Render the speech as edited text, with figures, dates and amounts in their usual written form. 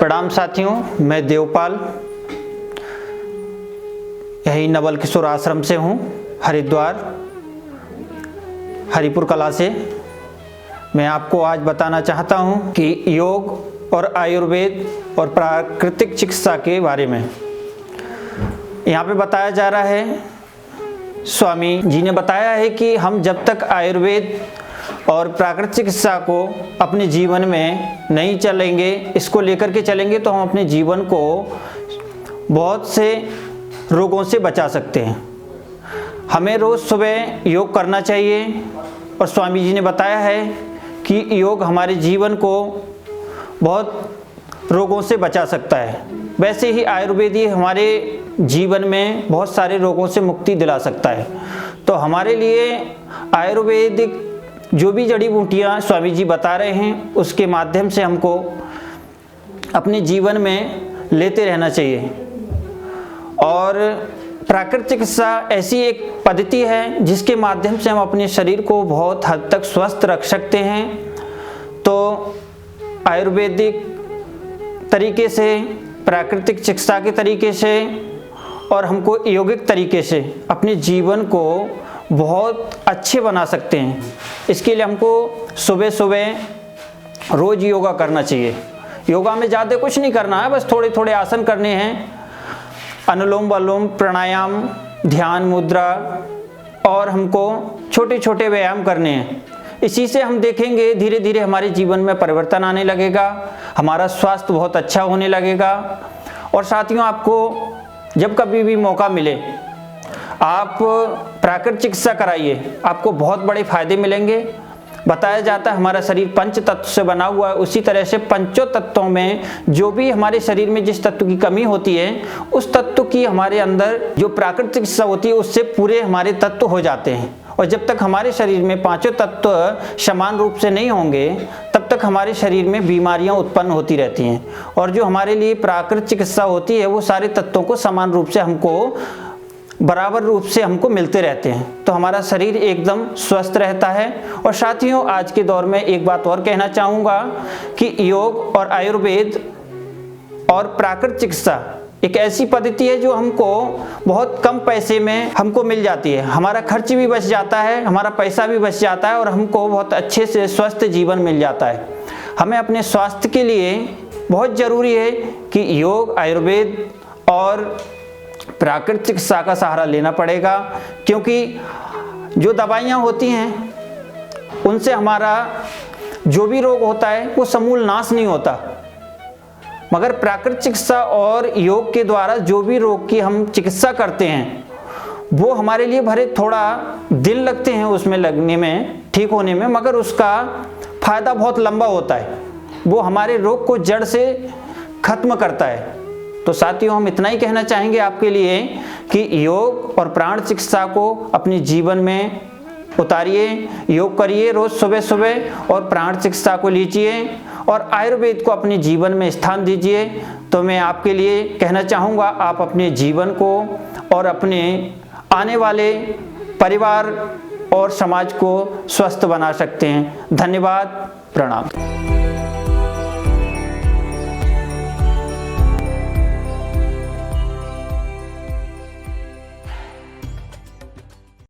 प्रणाम साथियों, मैं देवपाल यही नवल किशोर आश्रम से हूँ, हरिद्वार हरिपुर कला से। मैं आपको आज बताना चाहता हूँ कि योग और आयुर्वेद और प्राकृतिक चिकित्सा के बारे में। यहाँ पे बताया जा रहा है, स्वामी जी ने बताया है कि हम जब तक आयुर्वेद और प्राकृतिक चिकित्सा को अपने जीवन में नहीं चलेंगे, इसको लेकर के चलेंगे, तो हम अपने जीवन को बहुत से रोगों से बचा सकते हैं। हमें रोज़ सुबह योग करना चाहिए और स्वामी जी ने बताया है कि योग हमारे जीवन को बहुत रोगों से बचा सकता है। वैसे ही आयुर्वेद ही हमारे जीवन में बहुत सारे रोगों से मुक्ति दिला सकता है। तो हमारे लिए आयुर्वेदिक जो भी जड़ी बूटियाँ स्वामी जी बता रहे हैं, उसके माध्यम से हमको अपने जीवन में लेते रहना चाहिए। और प्राकृतिक चिकित्सा ऐसी एक पद्धति है जिसके माध्यम से हम अपने शरीर को बहुत हद तक स्वस्थ रख सकते हैं। तो आयुर्वेदिक तरीके से, प्राकृतिक चिकित्सा के तरीके से और हमको यौगिक तरीके से अपने जीवन को बहुत अच्छे बना सकते हैं। इसके लिए हमको सुबह सुबह रोज़ योगा करना चाहिए। योगा में ज़्यादा कुछ नहीं करना है, बस थोड़े थोड़े आसन करने हैं, अनुलोम विलोम, प्राणायाम, ध्यान मुद्रा, और हमको छोटे छोटे व्यायाम करने हैं। इसी से हम देखेंगे धीरे धीरे हमारे जीवन में परिवर्तन आने लगेगा, हमारा स्वास्थ्य बहुत अच्छा होने लगेगा। और साथियों, आपको जब कभी भी मौका मिले आप प्राकृतिक चिकित्सा कराइए, आपको बहुत बड़े फायदे मिलेंगे। बताया जाता है हमारा शरीर पंच तत्व से बना हुआ है, उसी तरह से पंचों तत्वों में जो भी हमारे शरीर में जिस तत्व की कमी होती है, उस तत्व की हमारे अंदर जो प्राकृतिक चिकित्सा होती है उससे पूरे हमारे तत्व हो जाते हैं। और जब तक हमारे शरीर में पांचों तत्व समान रूप से नहीं होंगे, तब तक हमारे शरीर में बीमारियां उत्पन्न होती रहती हैं। और जो हमारे लिए प्राकृतिक चिकित्सा होती है वो सारे तत्वों को समान रूप से हमको बराबर रूप से हमको मिलते रहते हैं, तो हमारा शरीर एकदम स्वस्थ रहता है। और साथियों, आज के दौर में एक बात और कहना चाहूँगा कि योग और आयुर्वेद और प्राकृतिक चिकित्सा एक ऐसी पद्धति है जो हमको बहुत कम पैसे में हमको मिल जाती है। हमारा खर्च भी बच जाता है, हमारा पैसा भी बच जाता है और हमको बहुत अच्छे से स्वस्थ जीवन मिल जाता है। हमें अपने स्वास्थ्य के लिए बहुत ज़रूरी है कि योग, आयुर्वेद और प्राकृतिक चिकित्सा का सहारा लेना पड़ेगा, क्योंकि जो दवाइयाँ होती हैं उनसे हमारा जो भी रोग होता है वो समूल नाश नहीं होता, मगर प्राकृतिक चिकित्सा और योग के द्वारा जो भी रोग की हम चिकित्सा करते हैं वो हमारे लिए भले थोड़ा दिन लगते हैं उसमें लगने में, ठीक होने में, मगर उसका फायदा बहुत लंबा होता है। वो हमारे रोग को जड़ से खत्म करता है। तो साथियों, हम इतना ही कहना चाहेंगे आपके लिए कि योग और प्राण चिकित्सा को अपने जीवन में उतारिए, योग करिए रोज सुबह सुबह और प्राण चिकित्सा को लीजिए और आयुर्वेद को अपने जीवन में स्थान दीजिए। तो मैं आपके लिए कहना चाहूँगा, आप अपने जीवन को और अपने आने वाले परिवार और समाज को स्वस्थ बना सकते हैं। धन्यवाद, प्रणाम।